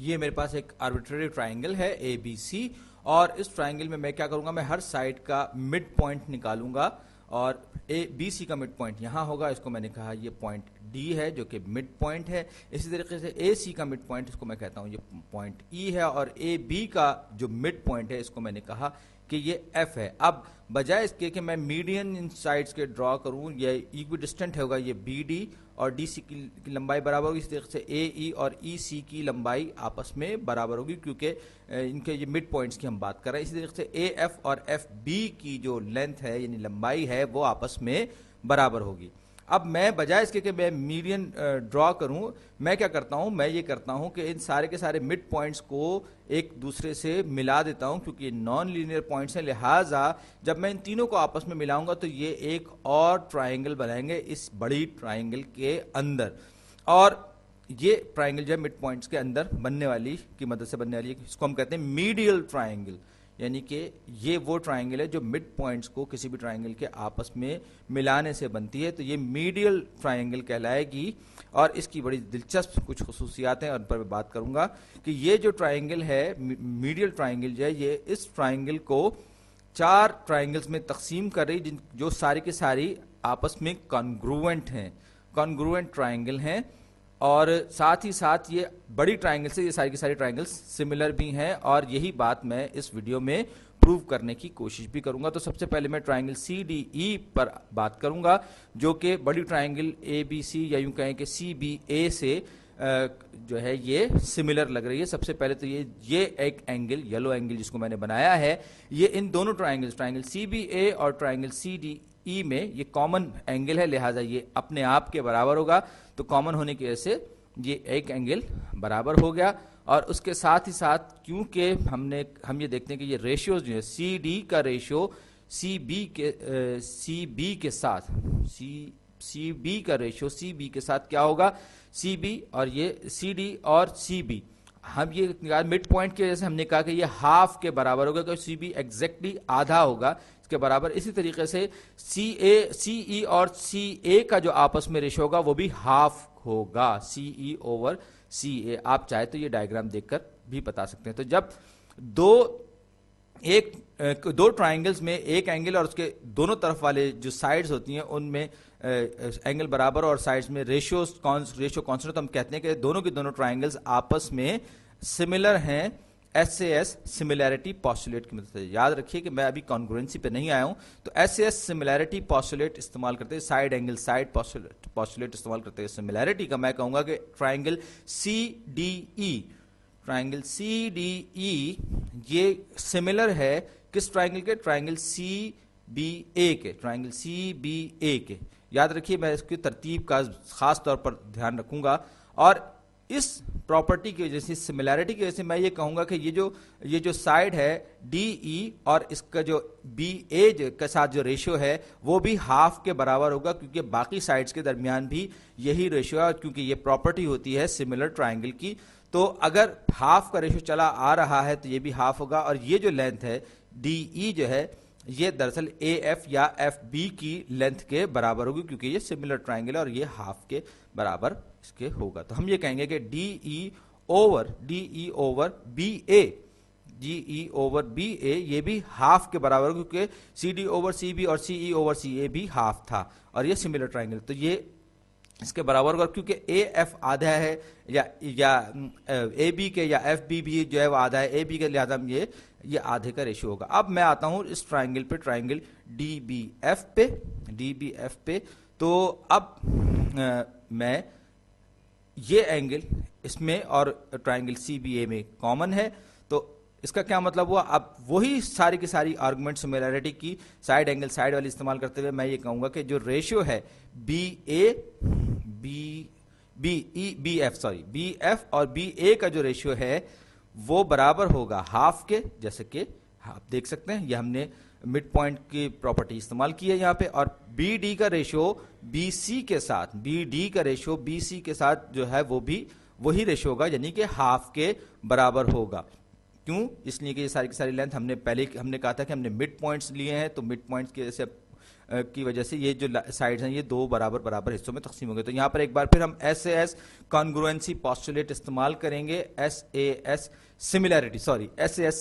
یہ میرے پاس ایک آربیٹری ٹرائنگل ہے اے بی سی، اور اس ٹرائنگل میں میں کیا کروں گا، میں ہر سائڈ کا مڈ پوائنٹ نکالوں گا، اور اے بی سی کا مڈ پوائنٹ یہاں ہوگا، اس کو میں نے کہا یہ پوائنٹ ڈی ہے جو کہ مڈ پوائنٹ ہے۔ اسی طریقے سے اے سی کا مڈ پوائنٹ، اس کو میں کہتا ہوں یہ پوائنٹ ای ہے، اور اے بی کا جو مڈ پوائنٹ ہے اس کو میں نے کہا کہ یہ ایف ہے۔ اب بجائے اس کے کہ میں میڈین ان سائڈس کے ڈرا کروں، یہ ایکوی ڈسٹنٹ ہوگا، یہ بی ڈی اور ڈی سی کی لمبائی برابر ہوگی، اس طریقے سے اے ای اور ای سی کی لمبائی آپس میں برابر ہوگی، کیونکہ ان کے یہ مڈ پوائنٹس کی ہم بات کر رہے ہیں۔ اسی طریقے سے اے ایف اور ایف بی کی جو لینتھ ہے یعنی لمبائی ہے وہ آپس میں برابر ہوگی۔ اب میں بجائے اس کے کہ میں میڈین ڈرا کروں، میں کیا کرتا ہوں، میں یہ کرتا ہوں کہ ان سارے کے سارے مڈ پوائنٹس کو ایک دوسرے سے ملا دیتا ہوں، کیونکہ یہ نان لینئر پوائنٹس ہیں، لہٰذا جب میں ان تینوں کو آپس میں ملاؤں گا تو یہ ایک اور ٹرائنگل بنائیں گے اس بڑی ٹرائنگل کے اندر، اور یہ ٹرائنگل جو ہے مڈ پوائنٹس کے اندر بننے والی کی مدد سے بننے والی، اس کو ہم کہتے ہیں میڈیل ٹرائنگل، یعنی کہ یہ وہ ٹرائنگل ہے جو مڈ پوائنٹس کو کسی بھی ٹرائنگل کے آپس میں ملانے سے بنتی ہے، تو یہ میڈیل ٹرائنگل کہلائے گی۔ اور اس کی بڑی دلچسپ کچھ خصوصیات ہیں اور ان پر میں بات کروں گا کہ یہ جو ٹرائنگل ہے میڈیل ٹرائنگل جو ہے، یہ اس ٹرائنگل کو 4 ٹرائنگلز میں تقسیم کر رہی جو ساری کی ساری آپس میں کانگروئنٹ ہیں، کانگروئنٹ ٹرائنگل ہیں، اور ساتھ ہی ساتھ یہ بڑی ٹرائنگل سے یہ ساری کی ساری ٹرائنگلز سملر بھی ہیں، اور یہی بات میں اس ویڈیو میں پروو کرنے کی کوشش بھی کروں گا۔ تو سب سے پہلے میں ٹرائنگل سی ڈی ای پر بات کروں گا، جو کہ بڑی ٹرائنگل اے بی سی یا یوں کہیں کہ سی بی اے سے جو ہے یہ سملر لگ رہی ہے۔ سب سے پہلے تو یہ ایک اینگل، یلو اینگل جس کو میں نے بنایا ہے، یہ ان دونوں ٹرائنگلز، ٹرائنگل سی بی اے اور ٹرائنگل سی ڈی ای میں یہ کامن اینگل ہے، لہٰذا یہ اپنے آپ کے برابر ہوگا، تو کامن ہونے کی وجہ سے یہ ایک اینگل برابر ہو گیا۔ اور اس کے ساتھ ہی ساتھ کیونکہ ہم یہ دیکھتے ہیں کہ یہ ریشیوز جو ہے سی ڈی کا ریشیو سی بی کے ساتھ سی بی کا ریشیو سی بی کے ساتھ کیا ہوگا، سی بی اور یہ سی ڈی اور سی بی، ہم یہ مڈ پوائنٹ کی وجہ سے ہم نے کہا کہ یہ ہاف کے برابر ہوگا، کہ سی بی ایگزیکٹلی آدھا ہوگا اس کے برابر۔ اسی طریقے سے سی ای اور سی اے کا جو آپس میں ریشیو ہوگا وہ بھی ہاف ہوگا، سی ای اوور سی اے۔ آپ چاہے تو یہ ڈائیگرام دیکھ کر بھی بتا سکتے ہیں۔ تو جب دو ٹرائنگلز میں ایک اینگل اور اس کے دونوں طرف والے جو سائڈز ہوتی ہیں ان میں اینگل برابر اور سائڈز میں ریشیو کانسٹنٹ، ہم کہتے ہیں کہ دونوں کی دونوں ٹرائنگلز آپس میں سملر ہیں S A S similarity postulate کی مدد سے۔ یاد رکھیے کہ میں ابھی کانگروئنسی پہ نہیں آیا ہوں، تو S A S similarity postulate استعمال کرتے ہیں، سائڈ اینگل سائڈ پوسٹولیٹ استعمال کرتے ہیں سملیرٹی کا۔ میں کہوں گا کہ triangle C D E, triangle C D E یہ سملر ہے کس ٹرائنگل کے، ٹرائنگل سی بی اے کے، ٹرائنگل سی بی اے کے۔ یاد رکھیے میں اس کی ترتیب کا خاص طور پر دھیان رکھوں گا، اور اس پراپرٹی کی وجہ سے، سملیرٹی کی وجہ سے میں یہ کہوں گا کہ یہ جو سائڈ ہے ڈی ای اور اس کا جو بی اے کے ساتھ جو ریشیو ہے وہ بھی ہاف کے برابر ہوگا، کیونکہ باقی سائڈز کے درمیان بھی یہی ریشیو ہے، کیونکہ یہ پراپرٹی ہوتی ہے سملر ٹرائنگل کی۔ تو اگر ہاف کا ریشیو چلا آ رہا ہے تو یہ بھی ہاف ہوگا، اور یہ جو لینتھ ہے ڈی ای جو ہے یہ دراصل اے ایف یا ایف بی کی لینتھ کے برابر ہوگی، کیونکہ یہ سملر ٹرائنگل ہے اور یہ ہاف کے برابر اس کے ہوگا۔ تو ہم یہ کہیں گے کہ D E over B A یہ بھی ہاف کے برابر ہوگا، کیونکہ C D over C B اور سی ای اوور سی اے بھی ہاف تھا، اور یہ سملر ٹرائنگل، تو یہ اس کے برابر ہوگا، کیونکہ اے ایف آدھا ہے یا اے بی کے یا ایف بی بھی جو ہے وہ آدھا ہے اے بی کے، لہٰذا یہ آدھے کا ریشیو ہوگا۔ اب میں آتا ہوں اس ٹرائنگل پہ، ٹرائنگل ڈی بی ایف پہ، تو اب میں یہ اینگل اس میں اور ٹرائنگل سی بی اے میں کامن ہے، تو اس کا کیا مطلب ہوا، اب وہی ساری کی ساری آرگومنٹ سملیرٹی کی سائڈ اینگل سائڈ والی استعمال کرتے ہوئے میں یہ کہوں گا کہ جو ریشیو ہے بی ایف اور بی اے کا جو ریشیو ہے وہ برابر ہوگا ہاف کے، جیسے کہ آپ دیکھ سکتے ہیں یہ ہم نے مڈ پوائنٹ کی پراپرٹی استعمال کی ہے یہاں پہ، اور بی ڈی کا ریشیو بی سی کے ساتھ جو ہے وہ بھی وہی ریشیو ہوگا، یعنی کہ ہاف کے برابر ہوگا۔ کیوں؟ اس لیے کہ یہ ساری کی ساری لینتھ ہم نے کہا تھا کہ ہم نے مڈ پوائنٹس لیے ہیں، تو مڈ پوائنٹس کی وجہ سے کی وجہ سے یہ جو سائڈز ہیں یہ دو برابر برابر حصوں میں تقسیم ہو گئے. تو یہاں پر ایک بار پھر ہم ایس اے ایس کانگروئنسی پوسٹولیٹ استعمال کریں گے. S A S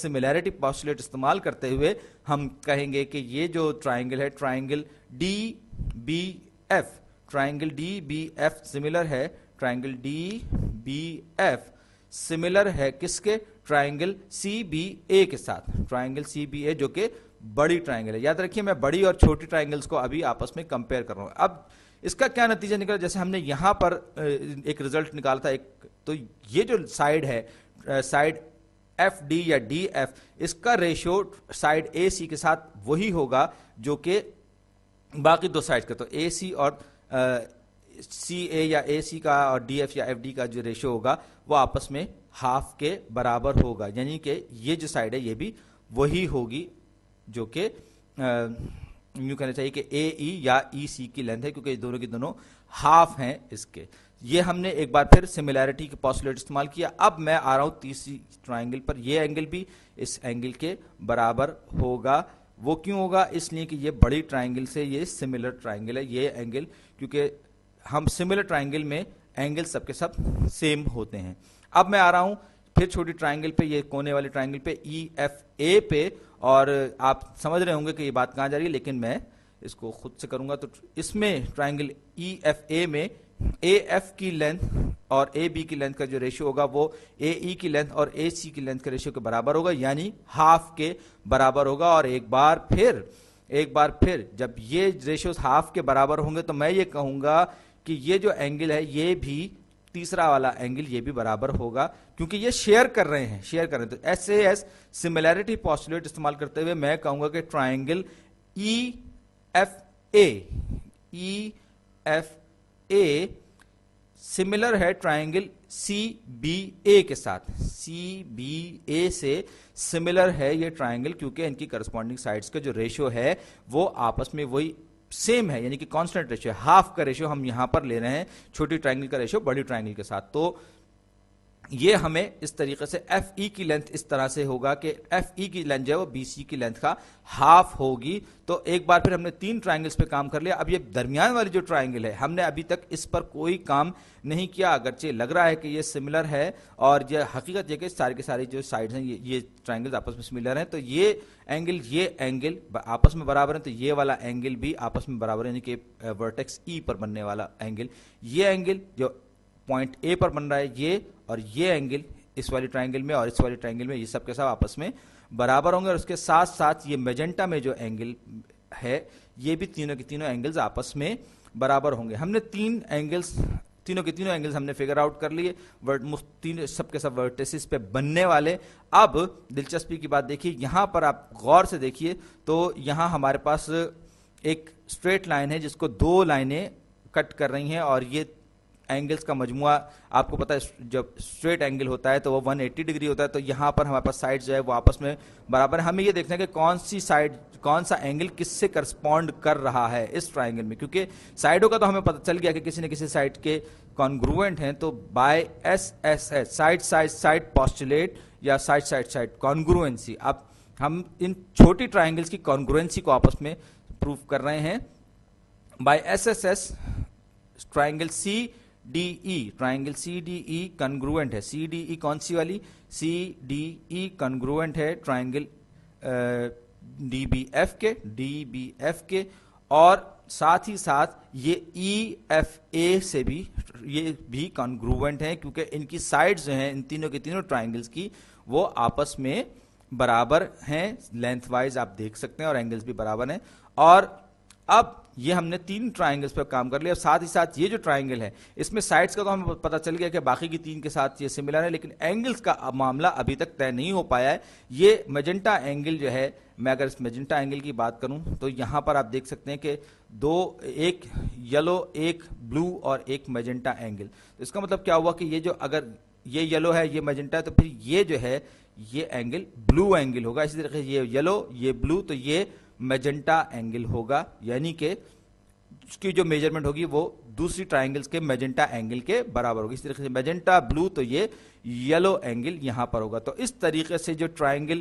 similarity postulate استعمال کرتے ہوئے ہم کہیں گے کہ یہ جو ٹرائنگل ہے triangle D B F similar ہے. Triangle D B F similar ہے کس کے؟ ٹرائنگل سی بی اے کے ساتھ. ٹرائنگل سی بی اے جو کہ بڑی ٹرائنگل ہے. یاد رکھیے میں بڑی اور چھوٹی ٹرائنگلز کو ابھی آپس میں کمپیئر کر رہا ہوں. اب اس کا کیا نتیجہ نکلا؟ جیسے ہم نے یہاں پر ایک رزلٹ نکالا تھا تو یہ جو سائڈ ہے سائڈ ایف ڈی یا ڈی ایف اس کا ریشو سائڈ اے سی کے ساتھ وہی ہوگا جو کہ باقی دو سائڈ کا. تو اے سی اور سی اے یا اے سی کا اور ڈی ایف یا ایف ڈی کا جو ریشو ہوگا وہ آپس میں ہاف کے برابر ہوگا. یعنی کہ یہ جو سائڈ ہے یہ بھی وہی ہوگی جو کہ یوں کہنا چاہیے کہ اے ای یا ای سی کی لینتھ ہے کیونکہ یہ دونوں کی دونوں ہاف ہیں اس کے. یہ ہم نے ایک بار پھر سملیرٹی کے پوسٹولیٹ استعمال کیا. اب میں آ رہا ہوں تیسری ٹرائنگل پر. یہ اینگل بھی اس اینگل کے برابر ہوگا. وہ کیوں ہوگا؟ اس لیے کہ یہ بڑی ٹرائنگل سے یہ سملر ٹرائنگل ہے. یہ اینگل کیونکہ ہم سملر ٹرائنگل میں اینگل سب کے سب سیم ہوتے ہیں. اب میں آ رہا ہوں پھر چھوٹی ٹرائنگل پہ, یہ کونے والی ٹرائنگل پہ ای ایف اے پہ, اور آپ سمجھ رہے ہوں گے کہ یہ بات کہاں جا رہی ہے لیکن میں اس کو خود سے کروں گا. تو اس میں ٹرائنگل ای ایف اے میں اے ایف کی لینتھ اور اے بی کی لینتھ کا جو ریشو ہوگا وہ اے ای کی لینتھ اور اے سی کی لینتھ کے ریشو کے برابر ہوگا, یعنی ہاف کے برابر ہوگا. اور ایک بار پھر جب یہ ریشوز ہاف کے برابر ہوں گے تو میں یہ کہوں گا کہ یہ جو اینگل ہے یہ بھی تیسرا والا اینگل یہ بھی برابر ہوگا کیونکہ یہ شیئر کر رہے ہیں. تو S A S similarity postulate استعمال کرتے ہوئے میں کہوں گا کہ triangle E F A similar ہے ٹرائنگل سی بی اے کے ساتھ. سی بی اے سے سملر ہے یہ ٹرائنگل کیونکہ ان کی کرسپونڈنگ سائڈز کا جو ریشو ہے وہ آپس میں وہی سیم ہے, یعنی کہ کانسٹنٹ ریشو ہے. ہاف کا ریشو ہم یہاں پر لے رہے ہیں چھوٹی ٹرائنگل کا ریشو بڑی ٹرائنگل کے ساتھ. تو یہ ہمیں اس طریقے سے ایف ای کی لینتھ اس طرح سے ہوگا کہ ایف ای کی لینتھ جو ہے وہ بی سی کی لینتھ کا ہاف ہوگی. تو ایک بار پھر ہم نے 3 ٹرائنگلز پہ کام کر لیا. اب یہ درمیان والی جو ٹرائنگل ہے ہم نے ابھی تک اس پر کوئی کام نہیں کیا, اگرچہ لگ رہا ہے کہ یہ سملر ہے اور یہ حقیقت یہ کہ سارے کے سارے جو سائڈز ہیں یہ ٹرائنگلز آپس میں سملر ہیں. تو یہ اینگل آپس میں برابر ہیں, تو یہ والا اینگل بھی آپس میں برابر ہے, یعنی کہ ورٹیکس ای پر بننے والا اینگل, یہ اینگل جو پوائنٹ اے پر بن رہا ہے یہ اینگل اس والی ٹرائنگل میں اور اس والی ٹرائنگل میں یہ سب کے سب آپس میں برابر ہوں گے. اور اس کے ساتھ ساتھ یہ میجنٹا میں جو اینگل ہے یہ بھی تینوں کے تینوں اینگلز آپس میں برابر ہوں گے. ہم نے تینوں کے تینوں اینگلز ہم نے فگر آؤٹ کر لیے, سب کے سب ورٹیسز پہ بننے والے. اب دلچسپی کی بات دیکھیے, یہاں پر آپ غور سے دیکھیے تو یہاں ہمارے پاس ایک اسٹریٹ لائن ہے جس کو 2 لائنیں کٹ کر رہی ہیں, اور یہ اینگلز کا مجموعہ آپ کو پتا ہے جب اسٹریٹ اینگل ہوتا ہے تو وہ 180 ڈگری ہوتا ہے. تو یہاں پر ہمارے پاس سائڈ جو ہے وہ آپس میں برابر ہے. ہمیں یہ دیکھنا ہے کہ کون سا اینگل کس سے کرسپونڈ کر رہا ہے اس ٹرائنگل میں, کیونکہ سائڈوں کا تو ہمیں پتہ چل گیا کہ کسی نہ کسی سائڈ کے کانگروئنٹ ہیں. تو by S S S side postulate یا سائڈ کانگروئنسی, اب ہم ان چھوٹی ٹرائنگلز کی کانگروئنسی کو آپس میں پروف کر رہے ہیں by S S S. Triangle C D E congruent ہے. سی ڈی ای کون سی والی؟ سی ڈی ای کنگروئنٹ ہے ٹرائنگل ڈی بی ایف کے, اور ساتھ ہی ساتھ یہ ای ایف اے سے بھی یہ بھی کنگروئنٹ ہیں کیونکہ ان کی سائڈز جو ہیں ان تینوں کے تینوں ٹرائنگلز کی وہ آپس میں برابر ہیں, لینتھ وائز آپ دیکھ سکتے ہیں, اور اینگلز بھی برابر ہیں. اور اب یہ ہم نے 3 ٹرائنگلز پر کام کر لیا, اور ساتھ ہی ساتھ یہ جو ٹرائنگل ہے اس میں سائڈز کا تو ہمیں پتہ چل گیا کہ باقی کی 3 کے ساتھ یہ سملر ہے, لیکن اینگلز کا معاملہ ابھی تک طے نہیں ہو پایا ہے. یہ میجنٹا اینگل جو ہے, میں اگر اس میجنٹا اینگل کی بات کروں تو یہاں پر آپ دیکھ سکتے ہیں کہ ایک یلو, ایک بلو اور ایک میجنٹا اینگل. تو اس کا مطلب کیا ہوا کہ یہ جو اگر یہ یلو ہے یہ میجنٹا ہے تو پھر یہ جو ہے یہ اینگل بلو اینگل ہوگا. اسی طریقے سے یہ یلو یہ بلو تو یہ میجنٹا اینگل ہوگا, یعنی کہ اس کی جو میجرمنٹ ہوگی وہ دوسری ٹرائنگلز کے میجنٹا اینگل کے برابر ہوگی. اس طریقے سے میجنٹا بلو تو یہ یلو اینگل یہاں پر ہوگا. تو اس طریقے سے جو ٹرائنگل